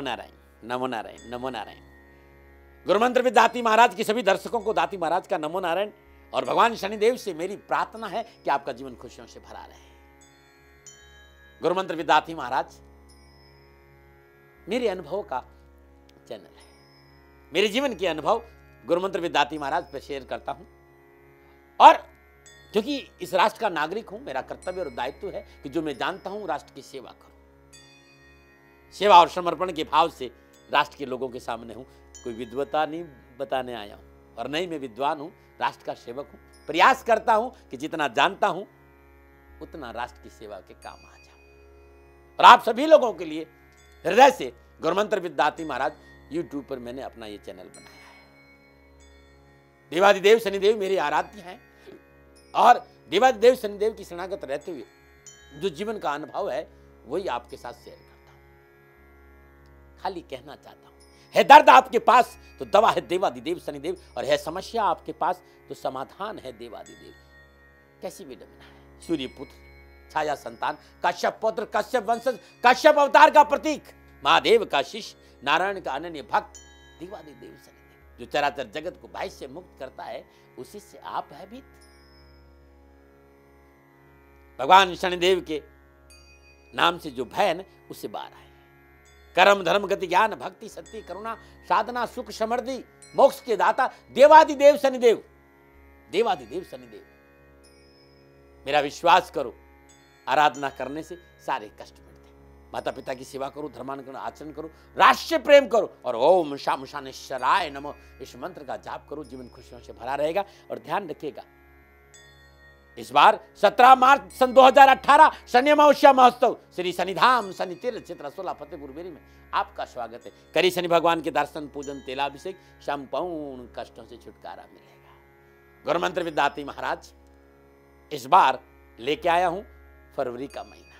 नमो नारायण, नमो नारायण, नमो Narayan. गुरुमंत्र with दाती महाराज के सभी दर्शकों को दाती महाराज का नमो नारायण। और भगवान शनिदेव से मेरी प्रार्थना है कि आपका जीवन खुशियों से भरा रहे। गुरुमंत्र विद दाती महाराज मेरे अनुभव का चैनल है। मेरे जीवन के अनुभव गुरुमंत्र विद दाती महाराज पर शेयर करता हूं। और क्योंकि इस राष्ट्र का नागरिक हूं, मेरा कर्तव्य और दायित्व है कि जो मैं जानता हूं राष्ट्र की सेवा करूं। सेवा और समर्पण के भाव से राष्ट्र के लोगों के सामने हूं। कोई विद्वता नहीं बताने आया हूं और नहीं मैं विद्वान हूं, राष्ट्र का सेवक हूं। प्रयास करता हूं कि जितना जानता हूं उतना राष्ट्र की सेवा के काम आ जाऊं। और आप सभी लोगों के लिए हृदय से गुरुमंत्र विद दाती महाराज यूट्यूब पर मैंने अपना ये चैनल बनाया है। देवादिदेव शनिदेव मेरे आराध्य हैं और देवादिदेव शनिदेव की शरणागत रहते हुए जो जीवन का अनुभव है वही आपके साथ शेयर करता हूं। खाली कहना चाहता हूं, है दर्द आपके पास तो दवा है देवादिदेव शनिदेव, और है समस्या आपके पास तो समाधान है देवादिदेव। कैसी विडंबना है। सूर्य पुत्र, छाया संतान, कश्यप पुत्र, कश्यप वंशज, कश्यप अवतार का प्रतीक, महादेव का शिष्य, नारायण का अनन्य भक्त देवादिदेव शनिदेव, जो चराचर जगत को भय से मुक्त करता है, उसी से आप भयभीत। भगवान शनिदेव के नाम से जो भय है उससे बाहर आए। कर्म धर्म गति ज्ञान भक्ति सत्य करुणा साधना सुख समृद्धि मोक्ष के दाता देवादिदेव शनिदेव, देवादिदेव शनिदेव। मेरा विश्वास करो, आराधना करने से सारे कष्ट मिटते। माता पिता की सेवा करो, धर्मानुकूल आचरण करो, राष्ट्र प्रेम करो और ओम शाम शानेश्वराय नमः इस मंत्र का जाप करो। जीवन खुशियों से भरा रहेगा। और ध्यान रखिएगा, इस बार 17 मार्च सन 2018 शनि अमावस्या महोत्सव श्री शनिधाम शनि तीर्थ क्षेत्र असोला फतेहपुर बेरी में आपका स्वागत है। करी शनि भगवान के दर्शन पूजन तेलाभिषेक, संपूर्ण कष्टों से छुटकारा मिलेगा। गुरुमंत्र विद दाती महाराज इस बार लेके आया हूं फरवरी का महीना।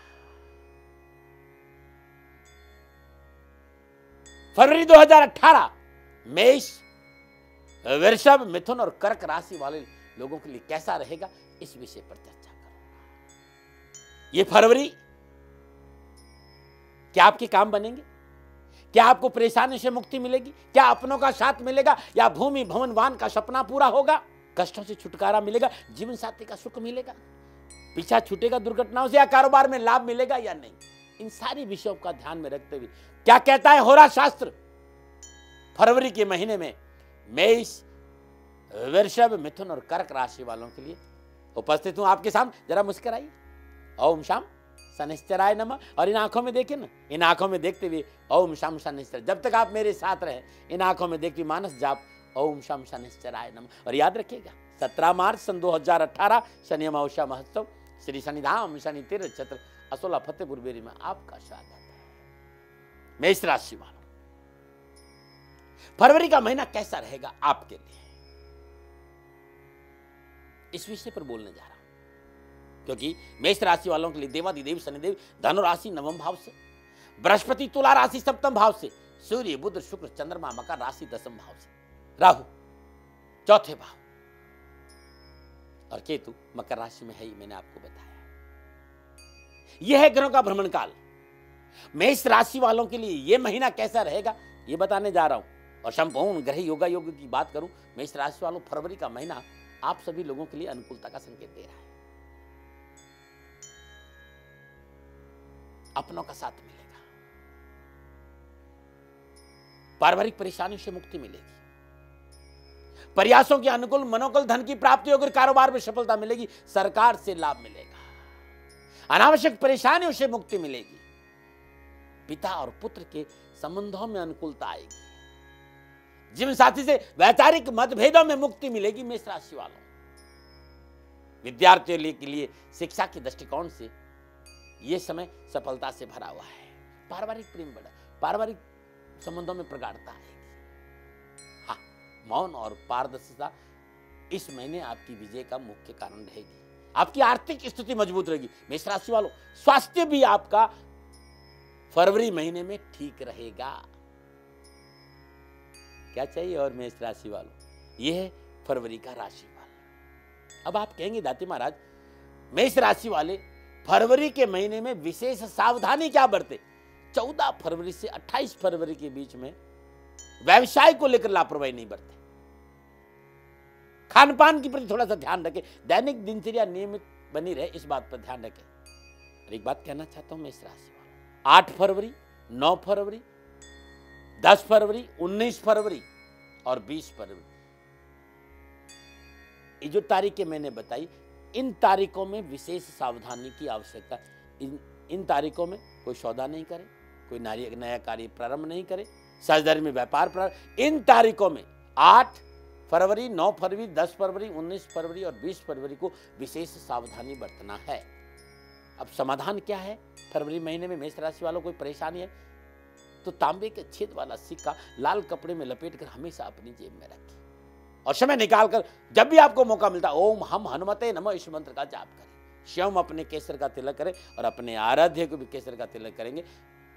फरवरी 2018 मेष, वृषभ, मिथुन और कर्क राशि वाले लोगों के लिए कैसा रहेगा, इस विषय पर चर्चा करूंगा। ये फरवरी क्या आपके काम बनेंगे? क्या आपको परेशानी से मुक्ति मिलेगी? क्या अपनों का साथ मिलेगा या भूमि भवन वाहन का सपना पूरा होगा? कष्टों से छुटकारा मिलेगा? जीवन साथी का सुख मिलेगा? पीछा छूटेगा दुर्घटनाओं से? या कारोबार में लाभ मिलेगा या नहीं? इन सारी विषयों का ध्यान में रखते हुए क्या कहता है होरा शास्त्र फरवरी के महीने में मेष, वृषभ, मिथुन और कर्क राशि वालों के लिए उपस्थित हूं आपके सामने। जरा मुस्कुराइए। ओम शाम शनिश्चराय नमः। और इन आंखों में देखिए ना, इन आंखों में देखते हुए ओम शाम शनिश्चर। जब तक आप मेरे साथ रहे इन आंखों में देखते मानस जाप ओम शाम शनिश्चराय नमः। और याद रखिएगा 17 मार्च सन 2018 शनि अमावस्या महोत्सव श्री शनिधाम शनि तीर्थ क्षेत्र असोला फतेहपुर बेरी में आपका स्वागत है। मेष राशि वालों, फरवरी का महीना कैसा रहेगा आपके लिए, इस विषय पर बोलने जा रहा हूं। क्योंकि मेष राशि वालों के लिए देवादिदेव शनिदेव धनु राशि नवम भाव से, बृहस्पति तुला राशि सप्तम भाव से, सूर्य बुध शुक्र चंद्रमा मकर राशि दसम भाव से, राहु चौथे भाव और केतु मकर राशि में है ही, मैंने आपको बताया। यह है ग्रहों का भ्रमण काल। मेष राशि वालों के लिए यह महीना कैसा रहेगा यह बताने जा रहा हूं। और संपूर्ण ग्रह योगा योग की बात करूं, मेष राशि वालों फरवरी का महीना आप सभी लोगों के लिए अनुकूलता का संकेत दे रहा है। अपनों का साथ मिलेगा, पारिवारिक परेशानी से मुक्ति मिलेगी, प्रयासों के अनुकूल मनोकूल धन की प्राप्ति होगी, कारोबार में सफलता मिलेगी, सरकार से लाभ मिलेगा, अनावश्यक परेशानियों से मुक्ति मिलेगी, पिता और पुत्र के संबंधों में अनुकूलता आएगी, जीवन साथी से वैचारिक मतभेदों में मुक्ति मिलेगी। मेष राशि वालों, विद्यार्थियों के लिए शिक्षा के दृष्टिकोण से यह समय सफलता से भरा हुआ है। पारिवारिक प्रेम बढ़ा, पारिवारिक संबंधों में प्रगाढ़ता आएगी। हाँ, मौन और पारदर्शिता इस महीने आपकी विजय का मुख्य कारण रहेगी। आपकी आर्थिक स्थिति मजबूत रहेगी। मेष राशि वालों, स्वास्थ्य भी आपका फरवरी महीने में ठीक रहेगा। क्या चाहिए और मेष राशि वालों, यह है फरवरी का राशिफल। अब आप कहेंगे दाती महाराज, मेष राशि वाले फरवरी के महीने में विशेष सावधानी क्या बरते? 14 फरवरी से 28 फरवरी के बीच में व्यवसाय को लेकर लापरवाही नहीं बरते। खान पान के प्रति थोड़ा सा ध्यान रखें, दैनिक दिनचर्या नियमित बनी रहे, इस बात पर ध्यान रखें। और एक बात कहना चाहता हूं मैं इस राशि वालों, 8 फरवरी, 9 फरवरी, 10 फरवरी, 19 फरवरी और 20 फरवरी, ये जो तारीखें मैंने बताई, इन तारीखों में विशेष सावधानी की आवश्यकता। इन तारीखों में कोई सौदा नहीं करे, कोई नया कार्य प्रारंभ नहीं करे, साझेदारी में व्यापार प्रारंभ। इन तारीखों में 8 फरवरी, 9 फरवरी, 10 फरवरी, 19 फरवरी और 20 फरवरी को विशेष सावधानी बरतना है। अब समाधान क्या है? फरवरी महीने में मेष राशि वालों कोई परेशानी है तो तांबे के छेद वाला सिक्का लाल कपड़े में लपेटकर हमेशा अपनी जेब में रखें और समय निकालकर जब भी आपको मौका मिलता ओम हम हनुमते नमः इस मंत्र का जाप करें। स्वयं अपने केसर का तिलक करें और अपने आराध्य को भी केसर का तिलक करेंगे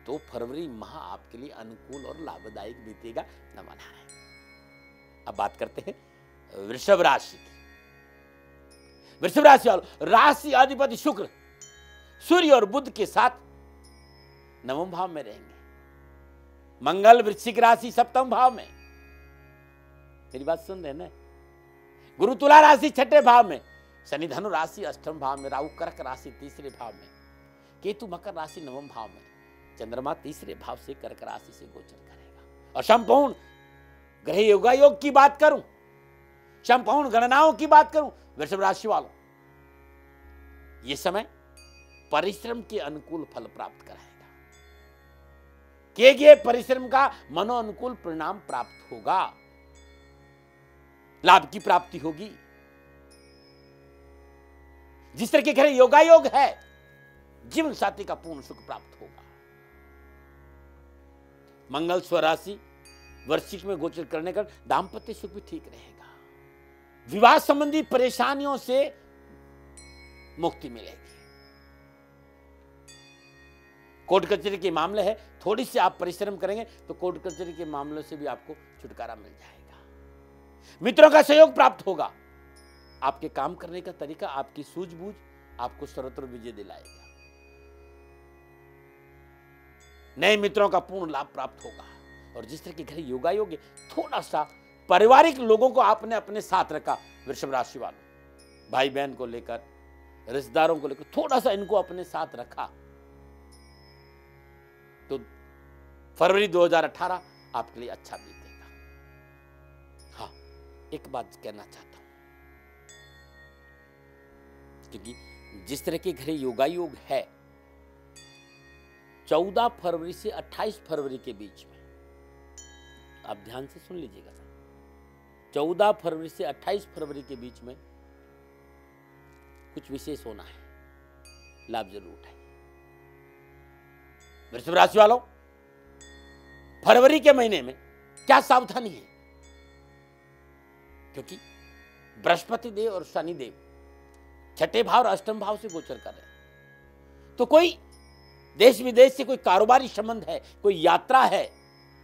तो फरवरी माह आपके लिए अनुकूल और लाभदायक बीतेगा। नमन नारायण। अब बात करते हैं वृषभ राशि की। वृषभ राशि वालों, राशि अधिपति शुक्र सूर्य और बुध के साथ नवम भाव में रहेंगे। मंगल वृश्चिक राशि सप्तम भाव में, मेरी बात सुन रहे हैं ना। गुरु तुला राशि छठे भाव में, शनि धनु राशि अष्टम भाव में, राहु कर्क राशि तीसरे भाव में, केतु मकर राशि नवम भाव में, चंद्रमा तीसरे भाव से कर्क राशि से गोचर करेगा। और संपूर्ण ग्रह योगायोग की बात करूं, संपूर्ण गणनाओं की बात करूं, वृषभ राशि वालों, यह समय परिश्रम के अनुकूल फल प्राप्त कराएगा। किए गए परिश्रम का मनोअनुकूल परिणाम प्राप्त होगा, लाभ की प्राप्ति होगी। जिस तरह के घर योगायोग है, जीवन साथी का पूर्ण सुख प्राप्त होगा। मंगल स्वराशि वृश्चिक में गोचर करने का दाम्पत्य सुख भी ठीक रहेगा। विवाह संबंधी परेशानियों से मुक्ति मिलेगी। कोर्ट कचहरी के मामले है, थोड़ी सी आप परिश्रम करेंगे तो कोर्ट कचहरी के मामलों से भी आपको छुटकारा मिल जाएगा। मित्रों का सहयोग प्राप्त होगा। आपके काम करने का तरीका, आपकी सूझबूझ आपको सर्वत्र विजय दिलाएगा। नए मित्रों का पूर्ण लाभ प्राप्त होगा। और जिस तरह के घर योगायोग है, थोड़ा सा पारिवारिक लोगों को आपने अपने साथ रखा, वृषभ राशि वालों, भाई बहन को लेकर, रिश्तेदारों को लेकर थोड़ा सा इनको अपने साथ रखा तो फरवरी 2018 आपके लिए अच्छा बीतेगा। हाँ, एक बात कहना चाहता हूं, क्योंकि जिस तरह के घर योगायोग है, 14 फरवरी से 28 फरवरी के बीच में, आप ध्यान से सुन लीजिएगा सर, 14 फरवरी से 28 फरवरी के बीच में कुछ विशेष होना है, लाभ जरूर उठाइए। वृषभ राशि वालों, फरवरी के महीने में क्या सावधानी है? क्योंकि बृहस्पति देव और शनि देव छठे भाव और अष्टम भाव से गोचर कर रहे हैं, तो कोई देश विदेश से कोई कारोबारी संबंध है, कोई यात्रा है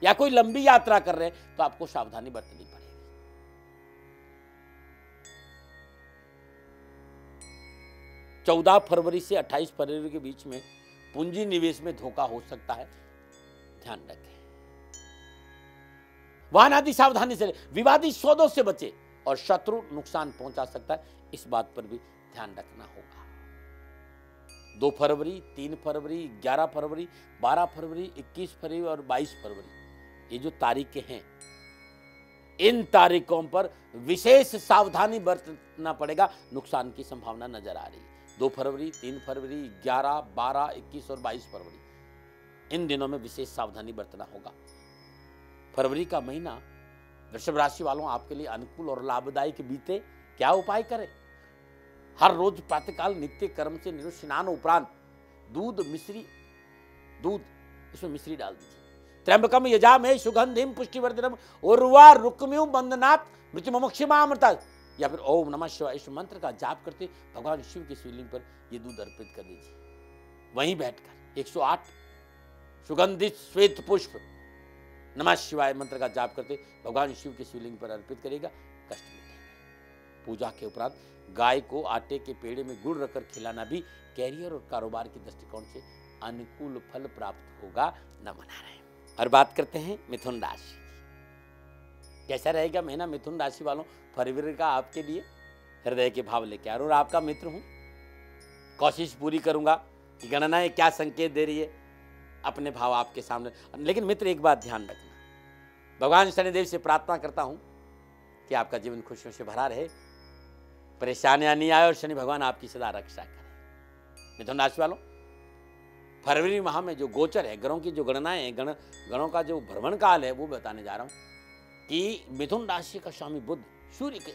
या कोई लंबी यात्रा कर रहे हैं तो आपको सावधानी बरतनी पड़ेगी। 14 फरवरी से 28 फरवरी के बीच में पूंजी निवेश में धोखा हो सकता है, ध्यान रखें। वाहन आदि सावधानी से, विवादी सौदों से बचे और शत्रु नुकसान पहुंचा सकता है, इस बात पर भी ध्यान रखना होगा। 2 फरवरी, 3 फरवरी, 11 फरवरी, 12 फरवरी, 21 फरवरी और 22 फरवरी, ये जो तारीखें हैं, इन तारीखों पर विशेष सावधानी बरतना पड़ेगा, नुकसान की संभावना नजर आ रही है। 2 फरवरी, 3 फरवरी, 11, 12, 21 और 22 फरवरी, इन दिनों में विशेष सावधानी बरतना होगा। फरवरी का महीना वृषभ राशि वालों आपके लिए अनुकूल और लाभदायक बीते। क्या उपाय करें? हर रोज प्रातःकाल नित्य कर्म से निवृत्त स्नान उपरांत दूध उसमें मिश्री डाल दीजिए। त्र्यंबकम यजामहे सुगंधिम पुष्टिवर्धनम उर्वा रुक्म्युं बंधनात् मृत्युमुक्षमामृता, या फिर ओम नमः शिवाय इस मंत्र का जाप करते भगवान शिव की शिवलिंग पर ये दूध अर्पित कर दीजिए। वहीं बैठकर 108 सुगंधित श्वेत पुष्प नमः शिवाय मंत्र का जाप करते भगवान शिव की शिवलिंग पर अर्पित करेगा, कष्ट मिटेगा। पूजा के उपरांत गाय को आटे के पेड़े में गुड़ रखकर खिलाना भी कैरियर और कारोबार के दृष्टिकोण से अनुकूल फल प्राप्त होगा। नमो नारायण। और बात करते हैं मिथुन राशि। कैसा रहेगा महीना मिथुन राशि वालों? फरवरी का आपके लिए हृदय के भाव लेके आ रहा हूं और आपका मित्र हूं। कोशिश पूरी करूंगा कि गणनाएं क्या संकेत दे रही है, अपने भाव आपके सामने। लेकिन मित्र एक बात ध्यान रखना, भगवान शनिदेव से प्रार्थना करता हूं कि आपका जीवन खुशियों से भरा रहे, परेशानियां नहीं आए और शनि भगवान आपकी सदा रक्षा करें। मिथुन राशि वालों, फरवरी माह में जो गोचर है, ग्रहों की जो गणनाएं हैं, गणों का जो भ्रमण काल है, वो बताने जा रहा हूं कि मिथुन राशि का स्वामी बुध सूर्य के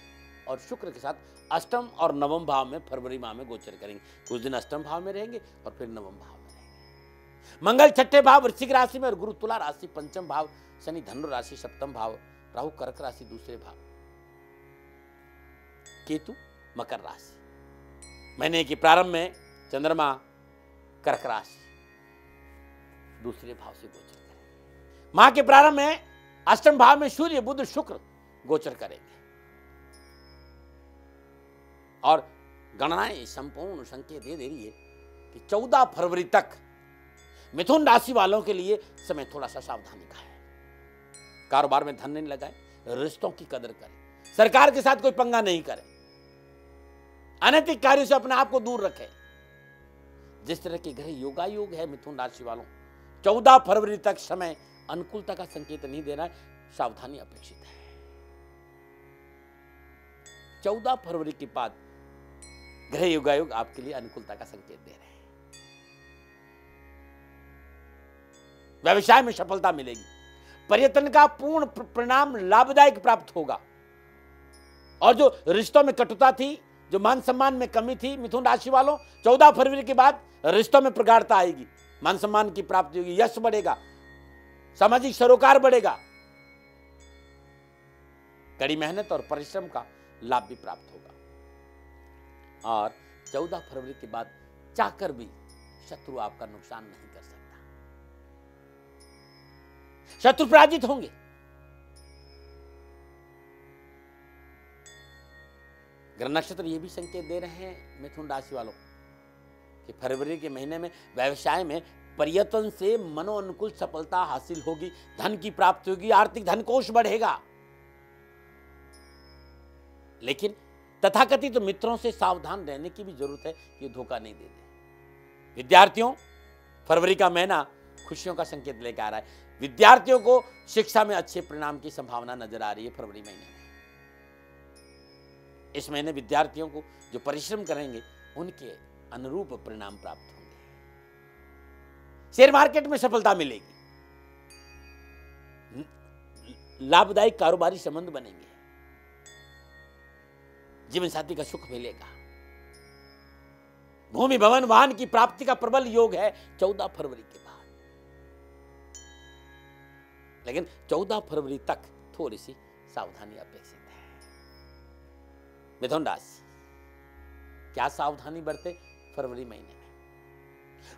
और शुक्र के साथ अष्टम और नवम भाव में फरवरी माह में गोचर करेंगे। कुछ दिन अष्टम भाव में रहेंगे और फिर नवम भाव में रहेंगे। मंगल छठे भाव वृश्चिक राशि में और गुरु तुला राशि पंचम भाव, शनि धनु राशि सप्तम भाव, राहु कर्क राशि दूसरे भाव, केतु मकर राशि। महीने के प्रारंभ में चंद्रमा कर्क राशि दूसरे भाव से गोचर करेंगे। माह के प्रारंभ में अष्टम भाव में सूर्य बुध शुक्र गोचर करेंगे और गणनाएं संपूर्ण संकेत दे रही है कि 14 फरवरी तक मिथुन राशि वालों के लिए समय थोड़ा सा सावधानी का है। कारोबार में धन नहीं लगाएं, रिश्तों की कदर करें, सरकार के साथ कोई पंगा नहीं करें, अनैतिक कार्यों से अपने आप को दूर रखें। जिस तरह के ग्रह योगायोग है मिथुन राशि वालों, 14 फरवरी तक समय अनुकूलता का संकेत नहीं दे रहा है, सावधानी अपेक्षित है। 14 फरवरी के बाद ग्रह योगायोग आपके लिए अनुकूलता का संकेत दे रहे हैं। व्यवसाय में सफलता मिलेगी, प्रयत्न का पूर्ण परिणाम लाभदायक प्राप्त होगा और जो रिश्तों में कटुता थी, जो मान सम्मान में कमी थी मिथुन राशि वालों, 14 फरवरी के बाद रिश्तों में प्रगाढ़ता आएगी, मान सम्मान की प्राप्ति होगी, यश बढ़ेगा, सामाजिक सरोकार बढ़ेगा, कड़ी मेहनत और परिश्रम का लाभ भी प्राप्त होगा। और 14 फरवरी के बाद चाहकर भी शत्रु आपका नुकसान नहीं कर सकता, शत्रु पराजित होंगे। ग्रह नक्षत्र ये भी संकेत दे रहे हैं मिथुन राशि वालों कि फरवरी के महीने में व्यवसाय में प्रयत्न से मनोअनुकूल सफलता हासिल होगी, धन की प्राप्ति होगी, आर्थिक धन कोष बढ़ेगा। लेकिन तथाकथित मित्रों से सावधान रहने की भी जरूरत है कि धोखा नहीं दे दे। विद्यार्थियों, फरवरी का महीना खुशियों का संकेत लेकर आ रहा है। विद्यार्थियों को शिक्षा में अच्छे परिणाम की संभावना नजर आ रही है फरवरी महीने में। इस महीने विद्यार्थियों को जो परिश्रम करेंगे उनके अनुरूप परिणाम प्राप्त होंगे। शेयर मार्केट में सफलता मिलेगी, लाभदायक कारोबारी संबंध बनेंगे, जीवन साथी का सुख मिलेगा। भूमि भवन वाहन की प्राप्ति का प्रबल योग है 14 फरवरी के बाद। लेकिन 14 फरवरी तक थोड़ी सी सावधानी अपेक्षित है। मिथुन राशि, क्या सावधानी बरते फरवरी महीने में?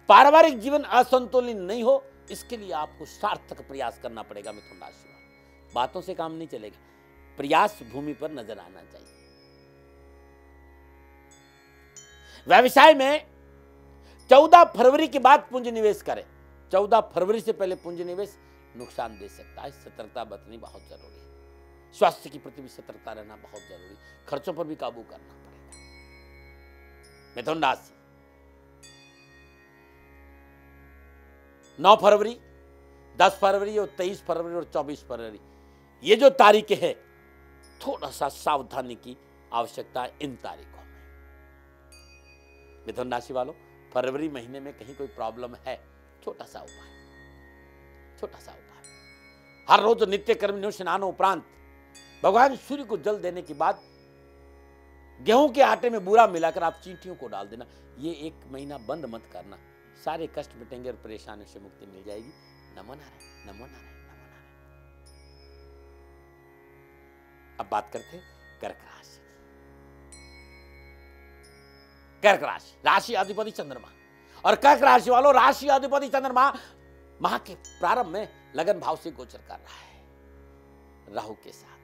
पारिवारिक जीवन असंतुलित नहीं हो, इसके लिए आपको सार्थक प्रयास करना पड़ेगा मिथुन राशि वालों। बातों से काम नहीं चलेगा, प्रयास भूमि पर नजर आना चाहिए। व्यवसाय में 14 फरवरी के बाद पूंजी निवेश करें। 14 फरवरी से पहले पूंजी निवेश नुकसान दे सकता है, सतर्कता बरतनी बहुत जरूरी है। स्वास्थ्य की प्रति भी सतर्कता रहना बहुत जरूरी, खर्चों पर भी काबू करना पड़ेगा। मिथुन राशि, 9 फरवरी, 10 फरवरी और 23 फरवरी और 24 फरवरी, ये जो तारीखें हैं, थोड़ा सा सावधानी की आवश्यकता है इन तारीखों में। मिथुन राशि वालों, फरवरी महीने में कहीं कोई प्रॉब्लम है, छोटा सा उपाय, छोटा सा उपाय। हर रोज नित्य कर्म स्नान उपरांत भगवान सूर्य को जल देने के बाद गेहूं के आटे में बूरा मिलाकर आप चींटियों को डाल देना। ये 1 महीना बंद मत करना, सारे कष्ट मिटेंगे और परेशानी से मुक्ति मिल जाएगी। नमो नारायण, नमो नारायण, नमो नारायण। अब बात करते हैं कर्क राशि। कर्क राशि, राशि अधिपति चंद्रमा, और कर्क राशि वालों, राशि अधिपति चंद्रमा माह के प्रारंभ में लगन भाव से गोचर कर रहा है राहु के साथ।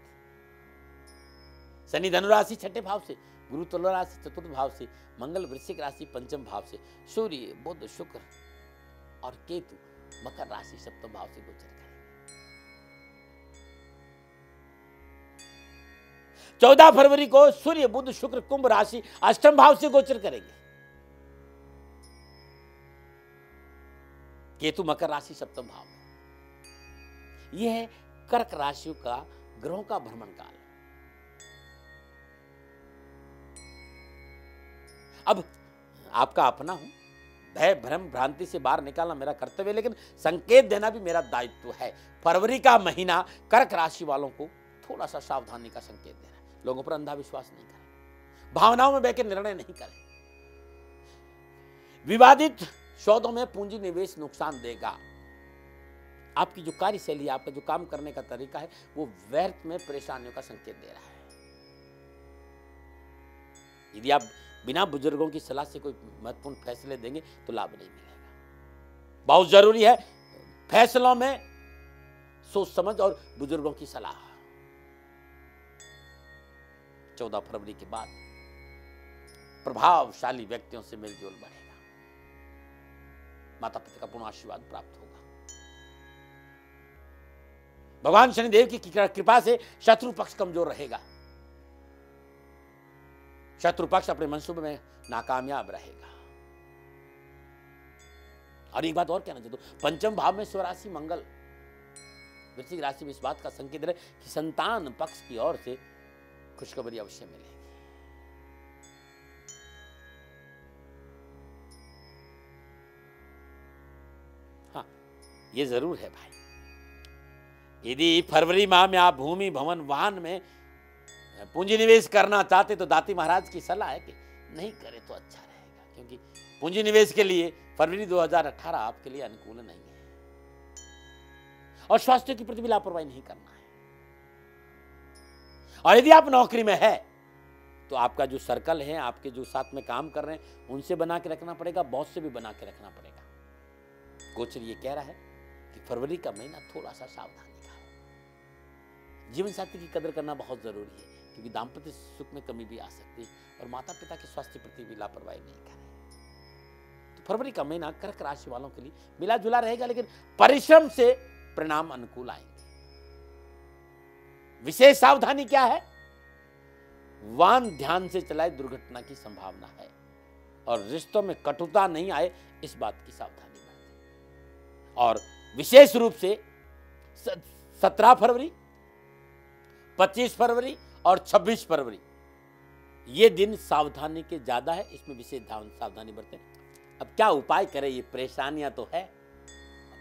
शनि धनु राशि छठे भाव से, गुरु तुला राशि चतुर्थ भाव से, मंगल वृश्चिक राशि पंचम भाव से, सूर्य बुध शुक्र और केतु मकर राशि सप्तम भाव से गोचर करेंगे। 14 फरवरी को सूर्य बुध शुक्र कुंभ राशि अष्टम भाव से गोचर करेंगे। केतु मकर राशि सप्तम भाव में। यह है कर्क राशियों का ग्रहों का भ्रमण काल। अब आपका अपना हूं, भय भ्रम भ्रांति से बाहर निकालना मेरा कर्तव्य है, लेकिन संकेत देना भी मेरा दायित्व है। फरवरी का महीना कर्क राशि वालों को थोड़ा सा सावधानी का संकेत देना है। लोगों पर अंधा विश्वास नहीं करें, भावनाओं में बहकर निर्णय नहीं करें। विवादित सौदों में पूंजी निवेश नुकसान देगा। आपकी जो कार्यशैली, आपका जो काम करने का तरीका है, वो व्यर्थ में परेशानियों का संकेत दे रहा है। यदि आप बिना बुजुर्गों की सलाह से कोई महत्वपूर्ण फैसले देंगे तो लाभ नहीं मिलेगा। बहुत जरूरी है फैसलों में सोच समझ और बुजुर्गों की सलाह। 14 फरवरी के बाद प्रभावशाली व्यक्तियों से मेलजोल बढ़ेगा। माता पिता का पूर्ण आशीर्वाद प्राप्त होगा। भगवान शनिदेव की कृपा से शत्रु पक्ष कमजोर रहेगा। शत्रु पक्ष अपने मंसूबे में नाकामयाब रहेगा। और एक बात और कहना चाहता हूं, पंचम भाव में स्वराशि मंगल वृश्चिक राशि में इस बात का संकेत है कि संतान पक्ष की ओर से खुशखबरी अवश्य मिलेगी। हाँ, ये जरूर है भाई, यदि फरवरी माह में आप भूमि भवन वाहन में पूंजी निवेश करना चाहते तो दाती महाराज की सलाह है कि नहीं करे तो अच्छा रहेगा, क्योंकि पूंजी निवेश के लिए फरवरी 2018 आपके लिए अनुकूल नहीं है। और स्वास्थ्य के प्रति भी लापरवाही नहीं करना है। और यदि आप नौकरी में है तो आपका जो सर्कल है, आपके जो साथ में काम कर रहे हैं, उनसे बना के रखना पड़ेगा, बॉस से भी बना के रखना पड़ेगा। गोचर ये कह रहा है कि फरवरी का महीना थोड़ा सा सावधानी का है। जीवन साथी की कदर करना बहुत जरूरी है, क्योंकि दाम्पत्य सुख में कमी भी आ सकती है और माता पिता के स्वास्थ्य प्रति भी लापरवाही नहीं करें। तो फरवरी का महीना कर्क राशि वालों के लिए मिला जुला रहेगा, लेकिन परिश्रम से परिणाम अनुकूल आएंगे। विशेष सावधानी क्या है? वाहन ध्यान से चलाए, दुर्घटना की संभावना है। और रिश्तों में कटुता नहीं आए, इस बात की सावधानी बरतें। और विशेष रूप से 17 फरवरी, 25 फरवरी और 26 फरवरी ये दिन सावधानी के ज्यादा है, इसमें विशेष सावधानी बरतें। अब क्या उपाय करें? ये परेशानियां तो है,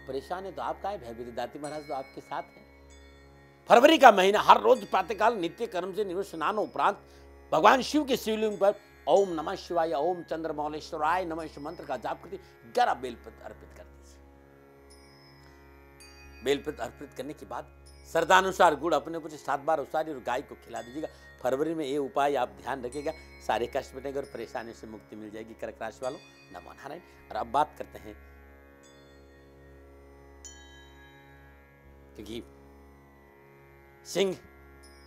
परेशानी तो आपका है, भयभीत दाती महाराज तो आपके साथ है। फरवरी का महीना हर रोज प्रातःकाल नित्य कर्म से निवृत्त स्नान उपरांत भगवान शिव के शिवलिंग पर ओम नमः शिवाय, ओम चंद्रमौलेश्वराय नमः इस मंत्र का जाप करके 11 बेलपत्र अर्पित कर दीजिए। बेलपत्र अर्पित करने के बाद श्रद्धानुसार गुड़ अपने ऊपर 7 बार उसारी और गाय को खिला दीजिएगा। फरवरी में ये उपाय आप ध्यान रखिएगा, सारे कष्ट मिटेंगे और परेशानी से मुक्ति मिल जाएगी कर्क राशि वालों। नमो नारायण। और अब बात करते हैं, क्योंकि सिंह,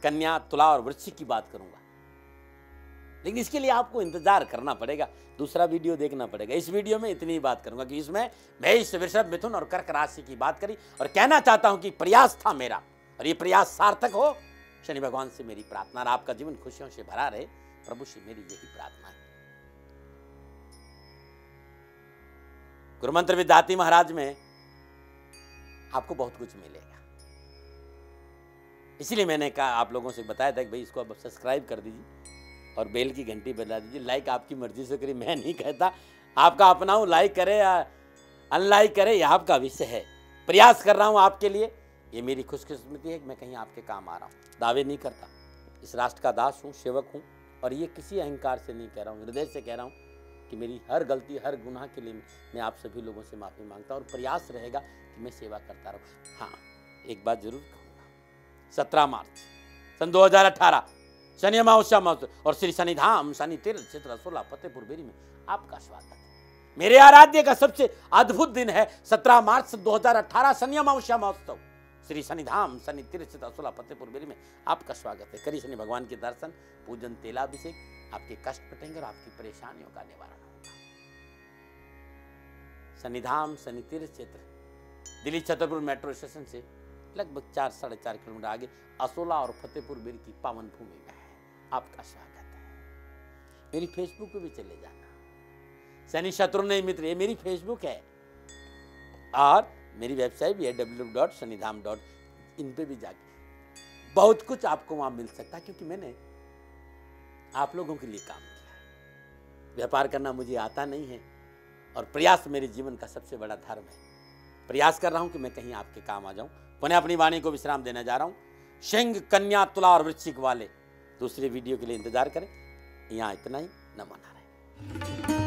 कन्या, तुला और वृश्चिक की बात करूंगा, लेकिन इसके लिए आपको इंतजार करना पड़ेगा, दूसरा वीडियो देखना पड़ेगा। इस वीडियो में इतनी ही बात करूंगा कि इसमें मेष, वृषभ, मिथुन और कर्क राशि की बात करी और कहना चाहता हूं कि प्रयास था मेरा और ये प्रयास सार्थक हो, शनि भगवान से मेरी प्रार्थना। और आपका जीवन खुशियों से भरा रहे, प्रभु से मेरी यही प्रार्थना है। गुरुमंत्र विद्यार्थी महाराज में आपको बहुत कुछ मिलेगा, इसीलिए मैंने कहा, आप लोगों से बताया था कि भाई इसको अब सब्सक्राइब कर दीजिए और बेल की घंटी बजा दीजिए। लाइक आपकी मर्जी से करिए, मैं नहीं कहता, आपका अपना हूँ, लाइक करे या अनलाइक करे यह आपका विषय है। प्रयास कर रहा हूँ आपके लिए, ये मेरी खुशकिस्मती है कि मैं कहीं आपके काम आ रहा हूँ। दावे नहीं करता, इस राष्ट्र का दास हूँ, सेवक हूँ, और ये किसी अहंकार से नहीं कह रहा हूँ, हृदय से कह रहा हूँ कि मेरी हर गलती, हर गुनाह के लिए मैं आप सभी लोगों से माफ़ी मांगता हूँ और प्रयास रहेगा कि मैं सेवा करता रहूँ। हाँ, एक बात जरूर कहूँगा, 17 मार्च सन 2018 शनि अमावस्या महोत्सव और श्री शनिधाम शनि तीर्थ क्षेत्र रसोला फतेहपुर बेरी में आपका स्वागत है। मेरे आराध्य का सबसे अद्भुत दिन है 17 मार्च 2018 शनि अमावस्या महोत्सव, श्री शनिधाम शनि तीर्थ क्षेत्र रसोला फतेहपुर बेरी में आपका स्वागत है। करिए शनि भगवान के दर्शन, पूजन, तेलाभिषेक, आपके कष्ट कटेंगे और आपकी परेशानियों का निवारण होगा। शनिधाम शनि तीर्थ क्षेत्र, दिल्ली छतरपुर मेट्रो स्टेशन से लगभग 4-4.5 किलोमीटर आगे असोला और फतेहपुर बेरी की पावन भूमि में है। आपका स्वागत है। मेरी फेसबुक पे भी चले जाना, शनि शत्रु नहीं मित्र, ये मेरी फेसबुक है और मेरी वेबसाइट भी है www.shanidham.in पे भी जाके बहुत कुछ आपको वहां मिल सकता है, क्योंकि मैंने आप लोगों के लिए काम किया है। व्यापार करना मुझे आता नहीं है और प्रयास मेरे जीवन का सबसे बड़ा धर्म है। प्रयास कर रहा हूं कि मैं कहीं आपके काम आ जाऊं। पुनः अपनी वाणी को विश्राम देने जा रहा हूं। सिंह, कन्या, तुला और वृश्चिक वाले दूसरे वीडियो के लिए इंतजार करें। यहां इतना ही। नमन नारायण।